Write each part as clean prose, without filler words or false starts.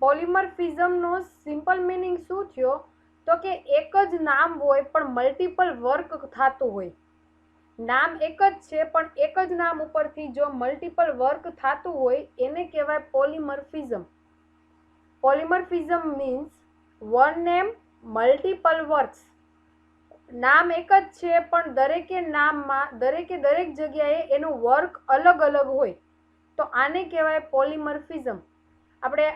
પોલિમર્ફિઝમનો simple meaning શું થયો તો કે એક જ નામ હોય પણ મલ્ટિપલ વર્ક થતું હોય. નામ એક જ છે પણ એક જ નામ ઉપરથી જો મલ્ટિપલ વર્ક થતું હોય એને કહેવાય polymorphism. Polymorphism means one name multiple works. નામ એક જ છે પણ દરેકે નામમાં દરેક જગ્યાએ એનું વર્ક અલગ અલગ હોય, તો આને કહેવાય પોલિમર્ફિઝમ. આપણે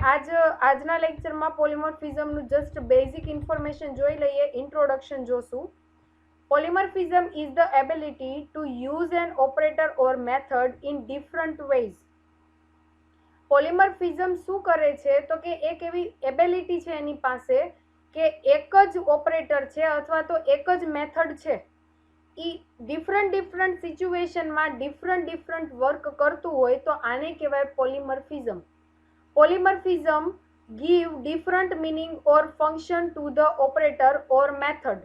આજના લેક્ચરમાં પોલિમોર્ફિઝમનું જસ્ટ બેઝિક ઇન્ફોર્મેશન જોઈ લઈએ, ઇન્ટ્રોડક્શન જોશું. Polymorphism is the ability to use an operator or method in different ways. Polymorphism શું કરે છે તો કે એક એવી એબિલિટી છે એની પાસે કે એક જ ઓપરેટર છે અથવા તો એક જ મેથડ છે એ ડિફરન્ટ સિચ્યુએશનમાં ડિફરન્ટ વર્ક કરતું હોય, તો આને કહેવાય polymorphism. Polymorphism give different meaning or function to the operator or method.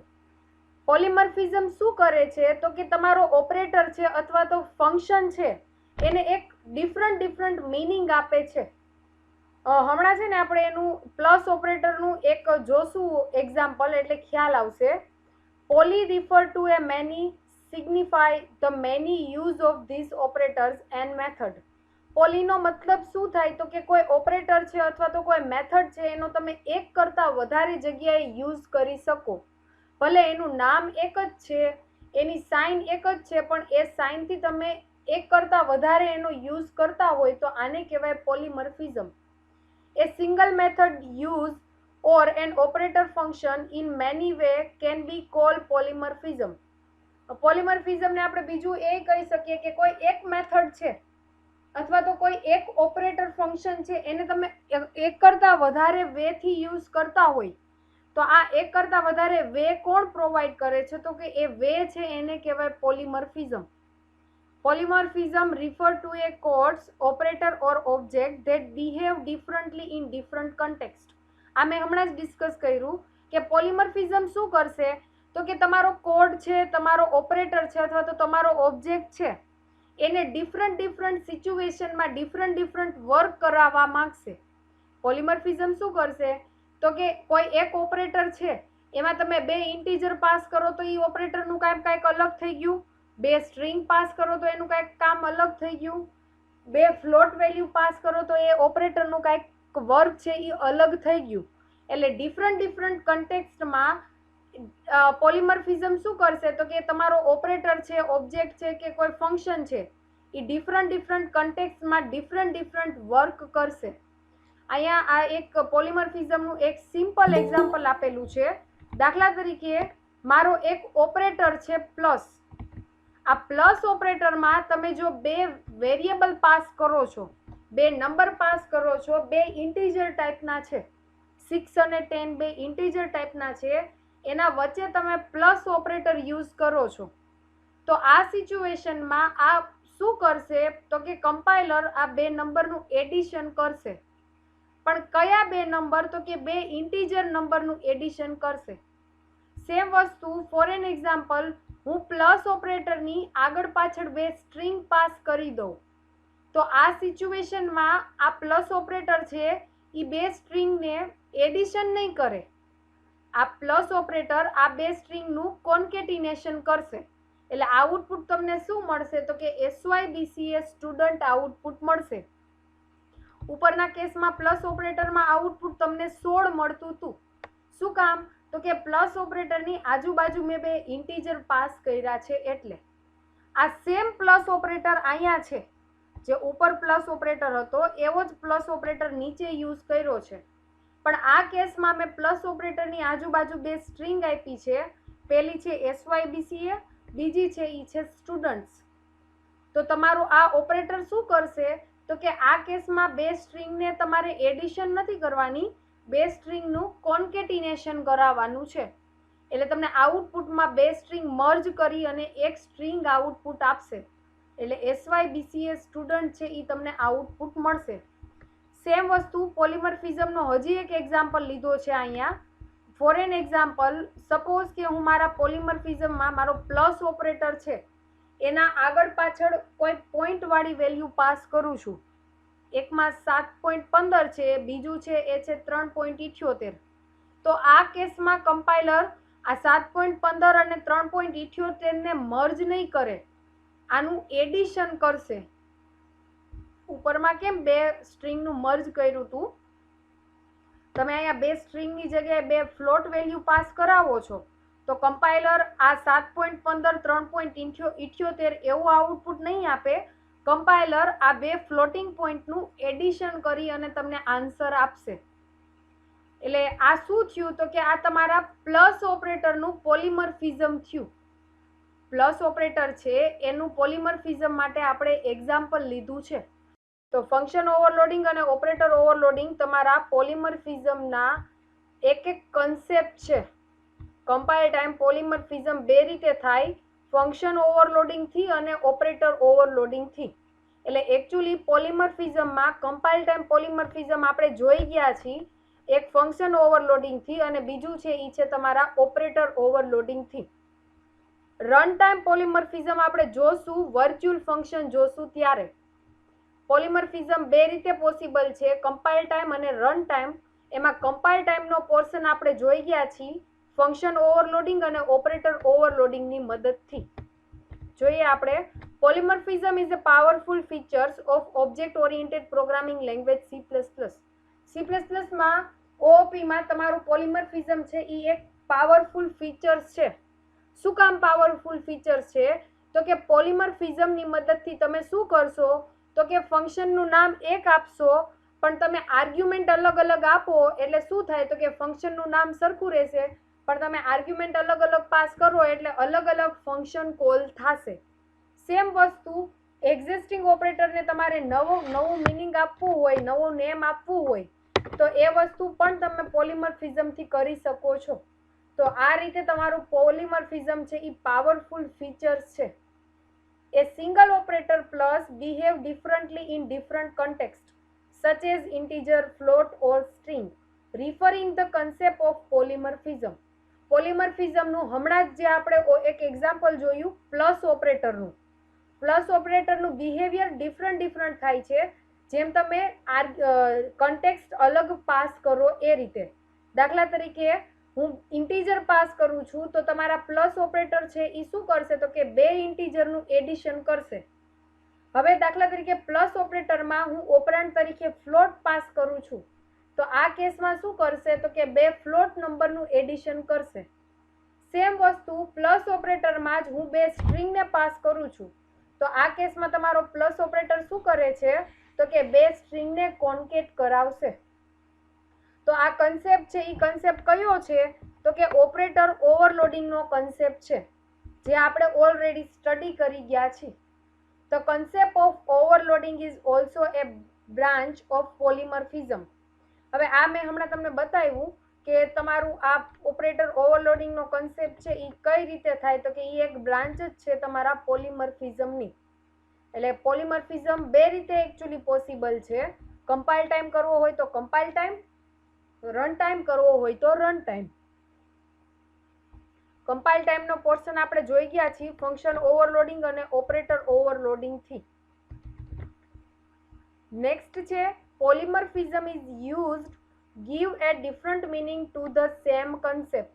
Polymorphism શું કરે છે તો કે તમારો ઓપરેટર છે અથવા તો ફંક્શન છે એને એક ડિફરન્ટ મીનિંગ આપે છે. હમણાં છે ને આપણે એનું પ્લસ ઓપરેટરનું એક જોશું એક્ઝામ્પલ, એટલે ખ્યાલ આવશે. Poly refer to a many signify the many use of this operators and method. પોલીનો મતલબ શું થાય તો કે કોઈ ઓપરેટર છે અથવા તો કોઈ મેથડ છે એનો તમે એક કરતાં વધારે જગ્યાએ યુઝ કરી શકો. ભલે એનું નામ એક જ છે, એની સાઇન એક જ છે, પણ એ સાઇનથી તમે એક કરતાં વધારે એનો યુઝ કરતા હોય તો આને કહેવાય polymorphism. A single method use or an operator function in many way can be call polymorphism. પોલિમોર્ફિઝમને આપણે બીજું એ કહી શકીએ કે કોઈ એક મેથડ છે અથવા તો કોઈ એક ઓપરેટર ફંક્શન છે એને તમે એક કરતાં વધારે વેથી યુઝ કરતા હોય, તો આ એક કરતાં વધારે વે કોણ પ્રોવાઈડ કરે છે તો કે એ વે છે એને કહેવાય polymorphism. Polymorphism refer to A codes, operator or object that behave differently in different context. આ મેં હમણાં જ ડિસ્કસ કર્યું કે પોલિમોર્ફિઝમ શું કરશે તો કે તમારો કોડ છે, તમારો ઓપરેટર છે અથવા તો તમારો ઓબ્જેક્ટ છે એને ડિફરન્ટ સિચ્યુએશનમાં ડિફરન્ટ વર્ક કરાવવા માંગશે. પોલિમોર્ફિઝમ શું કરશે તો કે કોઈ એક ઓપરેટર છે એમાં તમે બે ઇન્ટીજર પાસ કરો તો એ ઓપરેટરનું કાંઈક અલગ થઈ ગયું, બે સ્ટ્રિંગ પાસ કરો તો એનું કાંઈક કામ અલગ થઈ ગયું, બે ફ્લોટ વેલ્યુ પાસ કરો તો એ ઓપરેટરનું કાંઈક વર્ક છે એ અલગ થઈ ગયું. એટલે ડિફરન્ટ કન્ટેક્સ્ટમાં પોલિમોર્ફિઝમ શું કરશે તો કે તમારો ઓપરેટર છે, ઓબ્જેક્ટ છે કે કોઈ ફંક્શન છે એ ડિફરન્ટ કન્ટેક્સ્ટમાં ડિફરન્ટ વર્ક કરશે. અહીંયા આ એક પોલિમોર્ફિઝમનું એક સિમ્પલ એક્ઝામ્પલ આપેલું છે. દાખલા તરીકે મારો એક ઓપરેટર છે પ્લસ. આ પ્લસ ઓપરેટરમાં તમે જો બે વેરિયેબલ પાસ કરો છો, બે નંબર પાસ કરો છો, બે ઇન્ટીજર ટાઈપના છે, 6 અને 10 બે ઇન્ટીજર ટાઈપના છે, એના વચ્ચે તમે પ્લસ ઓપરેટર યુઝ કરો છો, તો આ સિચ્યુએશનમાં આ શું કરશે તો કે કમ્પાઇલર આ બે નંબરનું એડિશન કરશે. પણ કયા બે નંબર તો કે બે ઇન્ટીજર નંબરનું એડિશન કરશે. સેમ વસ્તુ ફોર એન એક્ઝામ્પલ, હું પ્લસ ઓપરેટરની આગળ પાછળ બે સ્ટ્રિંગ પાસ કરી દઉં તો આ સિચ્યુએશનમાં આ પ્લસ ઓપરેટર છે એ બે સ્ટ્રિંગને એડિશન નહીં કરે. આ પ્લસ ઓપરેટર આ બે સ્ટ્રિંગનું કોન્કેટિનેશન કરશે. એટલે આઉટપુટ તમને શું મળશે તો કે SYBCA સ્ટુડન્ટ આઉટપુટ મળશે. ઉપરના કેસમાં પ્લસ ઓપરેટરમાં આઉટપુટ તમને 16 મળતું હતું. શું કામ તો કે પ્લસ ઓપરેટરની આજુબાજુ મેં બે ઇન્ટીજર પાસ કર્યા છે. એટલે આ સેમ પ્લસ ઓપરેટર અહીંયા છે, જે ઉપર પ્લસ ઓપરેટર હતો એવો જ પ્લસ ઓપરેટર નીચે યુઝ કર્યો છે. પણ આ કેસમાં મેં પ્લસ ઓપરેટરની આજુબાજુ બે સ્ટ્રિંગ આપી છે. પહેલી છે SYBCA, બીજી છે ઈ છે સ્ટુડન્ટ્સ. તો તમારું આ ઓપરેટર શું કરશે તો કે આ કેસમાં બે સ્ટ્રિંગને તમારે એડિશન નથી કરવાની, બે સ્ટ્રિંગનું કોન્કેટિનેશન કરાવવાનું છે. એટલે તમને આઉટપુટમાં બે સ્ટ્રિંગ મર્જ કરી અને એક સ્ટ્રિંગ આઉટપુટ આપશે. એટલે SYBCA સ્ટુડન્ટ છે એ તમને આઉટપુટ મળશે. સેમ વસ્તુ પોલિમોર્ફિઝમનો હજી એક એક્ઝામ્પલ લીધો છે અહીંયા. ફોર એન એક્ઝામ્પલ, સપોઝ કે હું મારા પોલિમોર્ફિઝમમાં મારો પ્લસ ઓપરેટર છે એના આગળ પાછળ કોઈ પોઈન્ટ વાળી વેલ્યુ પાસ કરું છું. એકમાં 7.15 છે, બીજું છે એ છે 3.78. તો આ કેસમાં કમ્પાઇલર આ 7.15 અને 3.78 ને મર્જ નહીં કરે, આનું એડિશન કરશે. ઉપરમાં કેમ બે સ્ટ્રિંગનું મર્જ કર્યું હતું, તમે અહીંયા બે સ્ટ્રિંગની જગ્યાએ બે ફ્લોટ વેલ્યુ પાસ કરાવો છો, તો કમ્પાઇલર આ 7.15 3.78 એવું આઉટપુટ નહીં આપે. કમ્પાઇલર આ બે ફ્લોટિંગ પોઈન્ટનું એડિશન કરી અને તમને આન્સર આપશે. એટલે આ શું થયું, તો કે આ તમારા પ્લસ ઓપરેટરનું પોલિમર્ફિઝમ થયું. પ્લસ ઓપરેટર છે એનું પોલિમર્ફિઝમ માટે આપણે એક્ઝામ્પલ લીધું છે. તો ફંક્શન ઓવરલોડિંગ અને ઓપરેટર ઓવરલોડિંગ તમારા પોલિમર્ફિઝમના એક કન્સેપ્ટ છે. કમ્પાઇલ ટાઈમ પોલિમર્ફિઝમ બે રીતે થાય, ફંક્શન ઓવરલોડિંગથી અને ઓપરેટર ઓવરલોડિંગથી. એટલે એકચ્યુઅલી પોલિમર્ફિઝમમાં કમ્પાઇલ ટાઈમ પોલિમર્ફિઝમ આપણે જોઈ ગયા છીએ, એક ફંક્શન ઓવરલોડિંગથી અને બીજું છે એ છે તમારા ઓપરેટર ઓવરલોડિંગથી. રન ટાઈમ પોલિમર્ફિઝમ આપણે જોશું, વર્ચ્યુઅલ ફંક્શન જોશું ત્યારે. પોલિમર્ફિઝમ બે રીતે પોસિબલ છે, કમ્પાઇલ ટાઈમ અને રન ટાઈમ. એમાં કમ્પાઇલ ટાઈમનો પોર્શન આપણે જોઈ ગયા છીએ ફંક્શન ઓવરલોડિંગ અને ઓપરેટર ઓવરલોડિંગની મદદથી. જોઈએ આપણે. Polymorphism is a powerful features of object oriented programming language C++. C++માં OOPમાં તમારું પોલિમર્ફિઝમ છે એ એક પાવરફુલ ફીચર્સ છે. શું કામ પાવરફુલ ફીચર્સ છે, તો કે પોલિમર્ફિઝમની મદદથી તમે શું કરશો, તો કે ફંક્શનનું નામ એક આપશો પણ તમે આર્ગ્યુમેન્ટ અલગ અલગ આપો એટલે શું થાય, તો કે ફંક્શનનું નામ સરખું રહેશે પણ તમે આર્ગ્યુમેન્ટ અલગ અલગ પાસ કરો એટલે અલગ અલગ ફંક્શન કોલ થશે. સેમ વસ્તુ એક્ઝિસ્ટિંગ ઓપરેટરને તમારે નવું મિનિંગ આપવું હોય, નવો નેમ આપવું હોય, તો એ વસ્તુ પણ તમે પોલિમર્ફિઝમથી કરી શકો છો. તો આ રીતે તમારું પોલિમર્ફિઝમ છે એ પાવરફુલ ફીચર્સ છે. A single operator plus behave differently in different contexts, such as integer, float or string, referring the concept of polymorphism. પોલિમર્ફિઝમનું હમણાં જ જે આપણે એક એક્ઝામ્પલ જોયું પ્લસ ઓપરેટરનું. પ્લસ ઓપરેટરનું બિહેવિયર ડિફરન્ટ થાય છે, જેમ તમે કન્ટેક્સ્ટ અલગ પાસ કરો એ રીતે. દાખલા તરીકે હું ઇન્ટીજર પાસ કરું છું તો તમારા પ્લસ ઓપરેટર છે એ શું કરશે, તો કે બે ઇન્ટીજરનું એડિશન કરશે. હવે દાખલા તરીકે પ્લસ ઓપરેટરમાં હું ઓપરેન્ડ તરીકે ફ્લોટ પાસ કરું છું, તો આ કેસમાં શું કરશે, તો કે બે ફ્લોટ નંબરનું એડિશન કરશે. સેમ વસ્તુ પ્લસ ઓપરેટરમાં જ હું બે સ્ટ્રિંગને પાસ કરું છું, તો આ કેસમાં તમારો પ્લસ ઓપરેટર શું કરે છે, તો કે બે સ્ટ્રિંગને કોન્કેટ કરાવશે. તો આ કન્સેપ્ટ છે એ કન્સેપ્ટ કયો છે, તો કે ઓપરેટર ઓવરલોડિંગનો કન્સેપ્ટ છે, જે આપણે ઓલરેડી સ્ટડી કરી ગયા છીએ. The concept of overloading is also a branch of polymorphism. હવે આ મેં હમણાં તમને બતાવ્યું કે તમારું આ ઓપરેટર ઓવરલોડિંગનો કન્સેપ્ટ છે એ કઈ રીતે થાય, તો કે એ એક બ્રાન્ચ જ છે તમારા પોલિમર્ફિઝમની. એટલે પોલિમર્ફિઝમ બે રીતે એકચ્યુઅલી પોસિબલ છે. કમ્પાઇલ ટાઈમ કરવો હોય તો કમ્પાઇલ ટાઈમ, રન ટાઈમ કરવો હોય તો રન ટાઈમ. કમ્પાઇલ ટાઈમનો પોર્શન આપણે જોઈ ગયા છીએ ફંક્શન ઓવરલોડિંગ અને ઓપરેટર ઓવરલોડિંગથી. નેક્સ્ટ છે polymorphism is used give a different meaning to the same concept.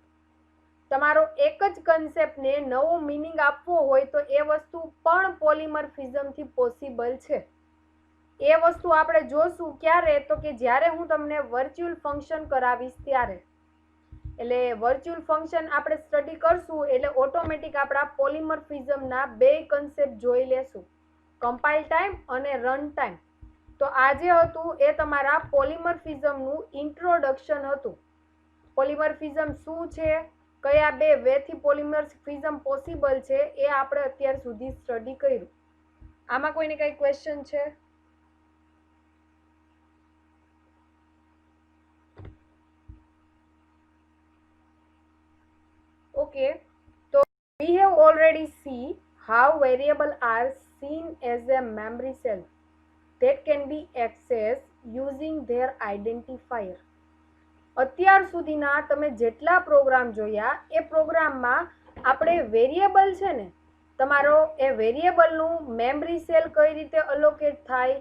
તમારો એક જ કન્સેપ્ટને નવો મિનિંગ આપવો હોય તો એ વસ્તુ પણ પોલિમર્ફિઝમથી પોસિબલ છે. એ વસ્તુ આપણે જોશું ક્યારે, તો કે જ્યારે હું તમને વર્ચ્યુઅલ ફંક્શન કરાવીશ ત્યારે. એટલે વર્ચ્યુઅલ ફંક્શન આપણે સ્ટડી કરશું એટલે ઓટોમેટિક આપણા પોલિમર્ફિઝમના બે કન્સેપ્ટ જોઈ લેશું, કમ્પાઇલ ટાઈમ અને રન ટાઈમ. તો આ જે હતું એ તમારા પોલિમર્ફિઝમનું ઇન્ટ્રોડક્શન હતું. પોલિમર્ફિઝમ શું છે, કયા બે વેથી પોલિમર્ફિઝમ પોસિબલ છે એ આપણે અત્યાર સુધી સ્ટડી કર્યું. આમાં કોઈને કઈ ક્વેશ્ચન છે? Okay, so we have already seen how variables are seen as a memory cell that can be accessed using their identifier. અત્યાર સુધીના તમે જેટલા પ્રોગ્રામ જોયા એ પ્રોગ્રામમાં આપણે વેરિયેબલ છે ને, તમારો એ વેરિયેબલનું મેમરી સેલ કઈ રીતે અલોકેટ થાય,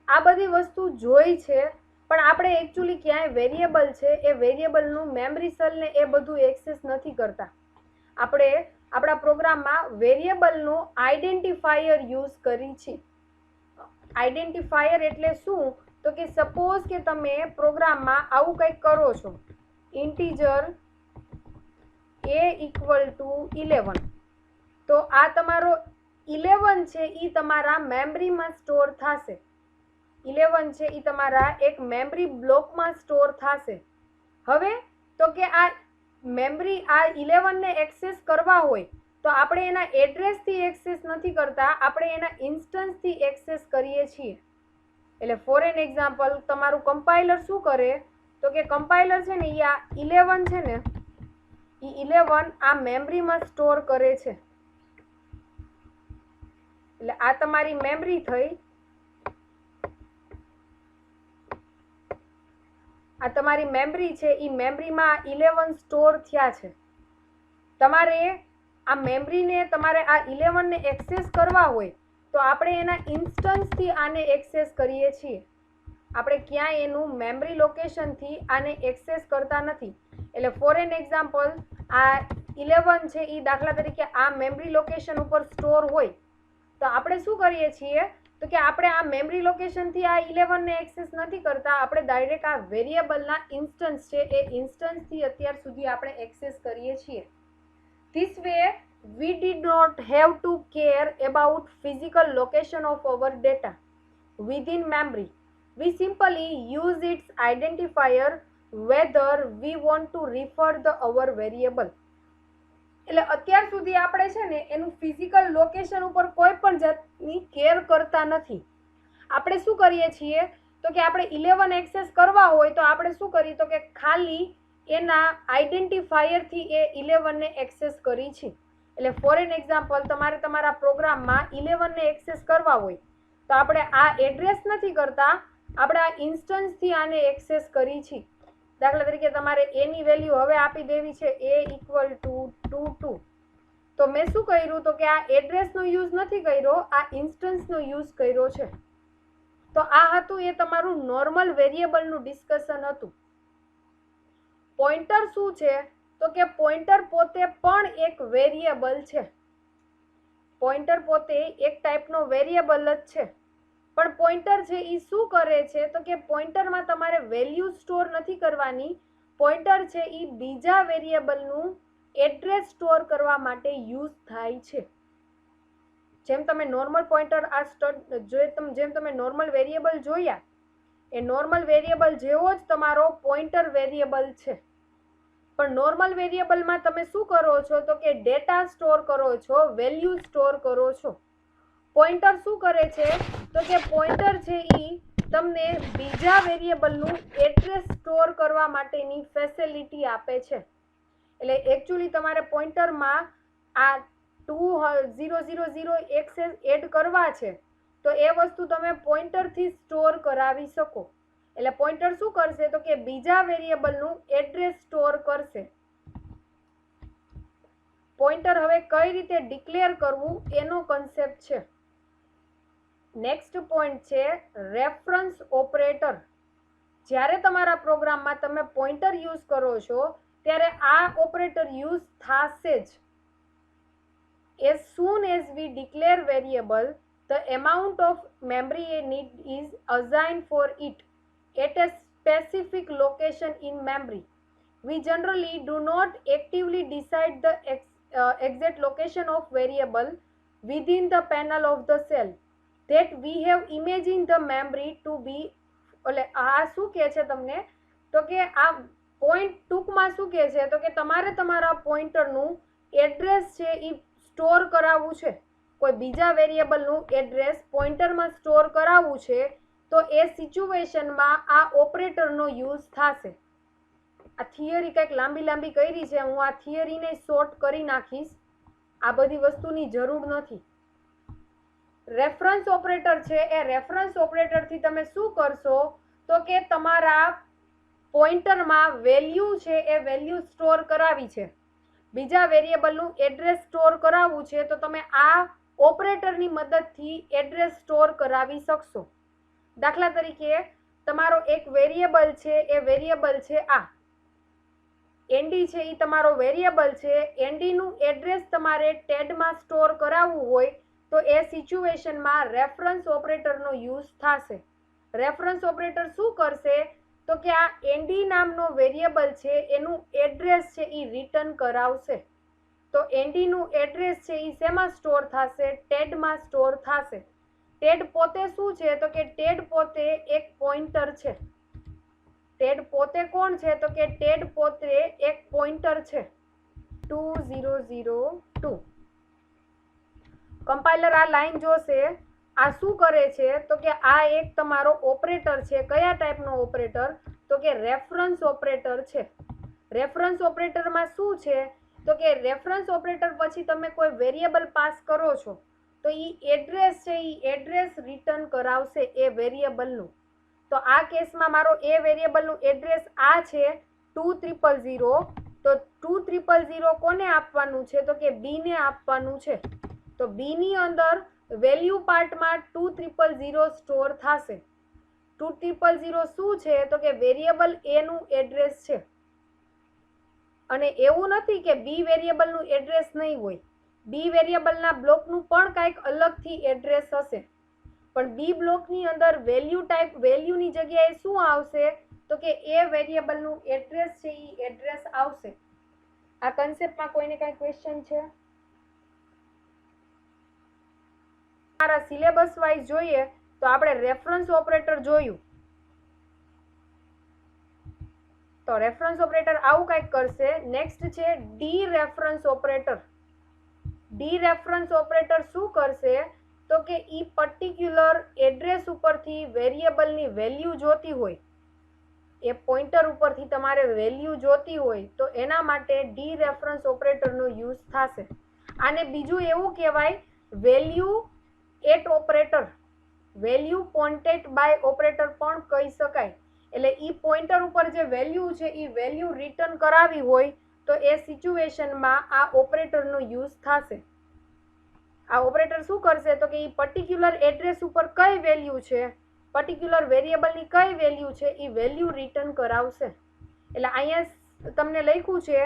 આ બધી વસ્તુ જોઈ છે, પણ આપણે એકચ્યુઅલી ક્યાંય વેરિયેબલ છે એ વેરિયેબલનું મેમરી સેલને એ બધું એક્સેસ નથી કરતા. આપણે આપણા પ્રોગ્રામમાં વેરિયેબલનું આઈડેન્ટિફાયર યુઝ કરી છે. આઈડેન્ટિફાયર એટલે શું? તો કે સપોઝ કે તમે પ્રોગ્રામમાં આવું કંઈક કરો છો, ઇન્ટીજર a ઇક્વલ ટુ 11, તો આ તમારો 11 છે એ તમારા મેમરીમાં સ્ટોર થશે. 11 છે એ તમારા એક મેમરી બ્લોકમાં સ્ટોર થશે. હવે તો કે આ મેમરી આ 11 ને એક્સેસ કરવા હોય તો આપણે એના એડ્રેસથી એક્સેસ નથી કરતા, આપણે એના ઇન્સ્ટન્સથી એક્સેસ કરીએ છીએ. એટલે ફોર એન એક્ઝામ્પલ તમારું કમ્પાઇલર શું કરે? તો કે કમ્પાઇલર છે ને એ આ 11 છે ને એ 11 આ મેમરીમાં સ્ટોર કરે છે. એટલે આ તમારી મેમરી થઈ, આ તમારી મેમરી છે એ મેમરીમાં 11 સ્ટોર થયા છે. તમારે આ મેમરીને તમારે આ 11 ને એક્સેસ કરવા હોય તો આપણે એના ઇન્સ્ટન્સથી આને એક્સેસ કરીએ છીએ. આપણે ક્યાંય એનું મેમરી લોકેશનથી આને એક્સેસ કરતા નથી. એટલે ફોર એન એક્ઝામ્પલ આ 11 છે એ દાખલા તરીકે આ મેમરી લોકેશન ઉપર સ્ટોર હોય તો આપણે શું કરીએ છીએ? તો કે આપણે આ મેમરી લોકેશનથી આ 11 ને એક્સેસ નથી કરતા, આપણે ડાયરેક્ટ આ વેરિયેબલના ઇન્સ્ટન્સ છે એ ઇન્સ્ટન્સથી અત્યાર સુધી આપણે એક્સેસ કરીએ છીએ. This way we did not have to care about physical location of our data within memory. We simply use its identifier whether we want to refer the our variable. એટલે અત્યાર સુધી આપણે છે ને એનું ફિઝિકલ લોકેશન ઉપર કોઈ પણ જાતની કેર કરતા નથી. આપણે શું કરીએ છીએ? તો કે આપણે 11 એક્સેસ કરવા હોય તો આપણે શું કરીએ? તો કે ખાલી એના આઈડેન્ટિફાયરથી એ 11 ને એક્સેસ કરી છે. એટલે ફોર એન એક્ઝામ્પલ તમારે તમારા પ્રોગ્રામમાં 11 ને એક્સેસ કરવા હોય તો આપણે આ એડ્રેસ નથી કરતા, આપણે આ ઇન્સ્ટન્સથી આને એક્સેસ કરી છે. દાખલા તરીકે તમારે એની વેલ્યુ હવે આપી દેવી છે a ઇક્વલ ટુ 2, તો મેં શું કર્યું? તો કે આ એડ્રેસનો યુઝ નથી કર્યો, આ ઇન્સ્ટન્સનો યુઝ કર્યો છે. તો આ હતું એ તમારું નોર્મલ વેરિયેબલનું ડિસ્કશન હતું. પોઇન્ટર શું છે? તો કે પોઇન્ટર પોતે પણ એક વેરિયેબલ છે. પોઇન્ટર પોતે એક ટાઈપનો વેરિયેબલ જ છે. પણ પોઇન્ટર છે એ શું કરે છે? તો કે પોઇન્ટરમાં તમારે વેલ્યુ સ્ટોર નથી કરવાની. પોઇન્ટર છે એ બીજા વેરિયેબલનું એડ્રેસ સ્ટોર કરવા માટે યુઝ થાય છે. જેમ તમે નોર્મલ પોઇન્ટર જેમ તમે નોર્મલ વેરિયેબલ જોયા, એ નોર્મલ વેરિયેબલ જેવો જ તમારો પોઇન્ટર વેરિયેબલ છે. પણ નોર્મલ વેરિયેબલમાં તમે શું કરો છો? તો કે ડેટા સ્ટોર કરો છો, વેલ્યુ સ્ટોર કરો છો. પોઇન્ટર શું કરે છે? તો કે પોઇન્ટર છે એ તમને બીજા વેરિયેબલનું એડ્રેસ સ્ટોર કરવા માટેની ફેસિલિટી આપે છે. એટલે એકચ્યુઅલી તમારે પોઇન્ટરમાં આ 2000 એક્સેસ એડ કરવા છે તો એ વસ્તુ તમે પોઇન્ટરથી સ્ટોર કરાવી શકો. એટલે પોઇન્ટર શું કરશે? તો કે બીજા વેરિયેબલનું એડ્રેસ સ્ટોર કરશે. પોઇન્ટર હવે કઈ રીતે ડિક્લેર કરવું એનો કન્સેપ્ટ છે. નેક્સ્ટ પોઈન્ટ છે રેફરન્સ ઓપરેટર. જ્યારે તમારા પ્રોગ્રામમાં તમે પોઇન્ટર યુઝ કરો છો ત્યારે આ ઓપરેટર યુઝ થશે જ. As soon as we declare variable, the amount of memory need is assigned for it at a specific location in memory. We generally do not actively decide the exact location of variable within the panel of the cell that we have imagined the memory to be. એટલે આ શું કહે છે તમને? તો કે આ point ટૂંકમાં શું કહે છે? તો કે તમારે તમારા પોઈન્ટરનું એડ્રેસ છે એ સ્ટોર કરાવવું છે. કોઈ બીજા વેરિયેબલનું એડ્રેસ પોઈન્ટરમાં સ્ટોર કરાવવું છે તો એ સિચ્યુએશનમાં આ ઓપરેટરનો યુઝ થશે. આ થિયરી કંઈક લાંબી કરી છે, હું આ થિયરીને શોર્ટ કરી નાખીશ. આ બધી વસ્તુની જરૂર નથી. રેફરન્સ ઓપરેટર છે એ રેફરન્સ ઓપરેટરથી તમે શું કરશો? તો કે તમારા પોઈન્ટરમાં વેલ્યુ છે એ વેલ્યુ સ્ટોર કરાવી છે, બીજા વેરિયેબલનું એડ્રેસ સ્ટોર કરાવવું છે તો તમે આ ઓપરેટરની મદદથી એડ્રેસ સ્ટોર કરાવી શકશો. દાખલા તરીકે તમારો એક વેરિયેબલ છે, એ વેરિયેબલ છે આ એનડી છે, એ તમારો વેરિયેબલ છે. એનડીનું એડ્રેસ તમારે ટેડમાં સ્ટોર કરાવવું હોય તો એ સિચ્યુએશનમાં રેફરન્સ ઓપરેટરનો યુઝ થશે. રેફરન્સ ઓપરેટર શું કરશે તો કે આ એનડી નામનો વેરિયેબલ છે એનું એડ્રેસ છે એ રિટર્ન કરાવશે. તો એનડીનું એડ્રેસ છે એ શેમાં સ્ટોર થશે? ટેડમાં સ્ટોર થશે. ટેડ પોતે શું છે તો કે ટેડ પોતે એક પોઇન્ટર છે. ટેડ પોતે કોણ છે તો કે ટેડ પોતે એક પોઇન્ટર છે. 2002 કમ્પાઇલર આ લાઈન જોશે. આ શું કરે છે તો કે આ એક તમારો ઓપરેટર છે. કયા ટાઈપનો ઓપરેટર તો કે રેફરન્સ ઓપરેટર છે. રેફરન્સ ઓપરેટરમાં શું છે તો કે રેફરન્સ ઓપરેટર પછી તમે કોઈ વેરિયેબલ પાસ કરો છો તો એ એડ્રેસ છે એ એડ્રેસ રિટર્ન કરાવશે એ વેરિયેબલનું. તો આ કેસમાં મારો એ વેરિયેબલનું એડ્રેસ આ છે 2000. તો 2000 કોને આપવાનું છે તો કે બી ને આપવાનું છે. તો બી ની અંદર વેલ્યુ પાર્ટમાં 2000 સ્ટોર થશે. 2000 શું છે તો કે વેરિયેબલ એ નું એડ્રેસ છે. અને એવું નથી કે બી વેરિયેબલનું એડ્રેસ નહીં હોય. બી વેરિયેબલના બ્લોકનું પણ કંઈક અલગથી એડ્રેસ હશે. પણ બી બ્લોકની અંદર વેલ્યુ ટાઈપ વેલ્યુની જગ્યાએ શું આવશે તો કે એ વેરિયેબલનું એડ્રેસ છે એ એડ્રેસ આવશે. આ કન્સેપ્ટમાં કોઈને કાંઈ ક્વેશ્ચન છે? તમારા સિલેબસ વાઇઝ જોઈએ તો આપણે રેફરન્સ ઓપરેટર જોયું. તો રેફરન્સ ઓપરેટર આવું કંઈક કરશે. નેક્સ્ટ છે D reference operator. D reference operator શું કરશે તો કે ઈ પર્ટિક્યુલર એડ્રેસ ઉપરથી વેરિયેબલની વેલ્યુ જોતી હોય, એ પોઇન્ટર ઉપરથી તમારે વેલ્યુ જોતી હોય તો એના માટે ડી રેફરન્સ ઓપરેટરનો યુઝ થશે. આને બીજું એવું કહેવાય value at operator. Value pointed by operator પણ કહી શકાય. એટલે ઈ પોઇન્ટર ઉપર જે વેલ્યુ છે એ વેલ્યુ રિટર્ન કરાવી હોય તો એ સિચ્યુએશનમાં આ ઓપરેટરનો યુઝ થશે. આ ઓપરેટર શું કરશે તો કે એ પર્ટિક્યુલર એડ્રેસ ઉપર કઈ વેલ્યુ છે, પર્ટિક્યુલર વેરિયેબલની કઈ વેલ્યુ છે એ વેલ્યુ રિટર્ન કરાવશે. એટલે અહીંયા તમને લખ્યું છે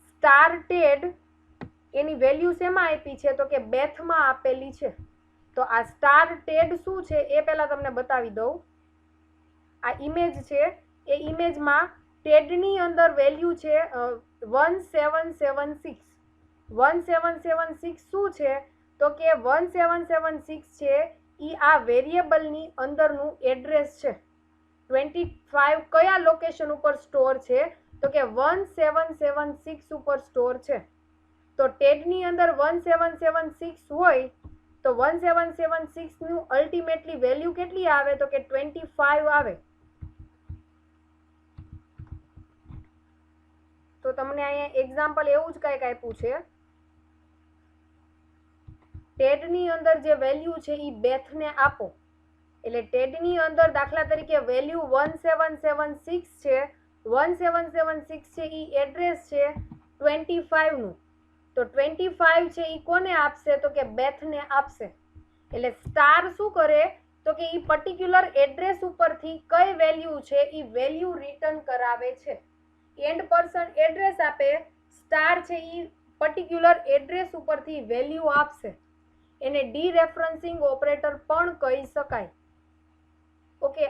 સ્ટાર ટેડ. એની વેલ્યુ શેમાં આપી છે તો કે બેથમાં આપેલી છે. તો આ સ્ટાર ટેડ શું છે એ પહેલા તમને બતાવી દઉં. આ ઇમેજ છે. એ ઇમેજમાં ટેડની અંદર વેલ્યુ છે 1776. 1776 શું છે તો કે 1776 છે ઈ આ વેરિયેબલની અંદરનું એડ્રેસ છે. 25 કયા લોકેશન ઉપર સ્ટોર છે તો કે 1776 ઉપર સ્ટોર છે. તો ટેડની અંદર 1776 હોય તો 1776 નું અલ્ટિમેટલી વેલ્યુ કેટલી આવે તો કે 25 આવે. તો તમને અહીંયા એક્ઝામ્પલ એવું જ કંઈક આપ્યું છે. ટેડની અંદર જે વેલ્યુ છે એ બેથને આપો. એટલે ટેડની અંદર દાખલા તરીકે વેલ્યુ 1776 છે. 1776 છે એ એડ્રેસ છે 25 નું. તો 25 છે એ કોને આપશે તો કે બેથને આપશે. એટલે સ્ટાર શું કરે તો કે એ પર્ટિક્યુલર એડ્રેસ ઉપરથી કઈ વેલ્યુ છે એ વેલ્યુ રિટર્ન કરાવે છે. એન્ડ પર્સન એડ્રેસ આપે. સ્ટાર છે એ પર્ટિક્યુલર એડ્રેસ ઉપરથી વેલ્યુ આપશે. એને ડી રેફરન્સિંગ ઓપરેટર પણ કહી શકાય. ઓકે.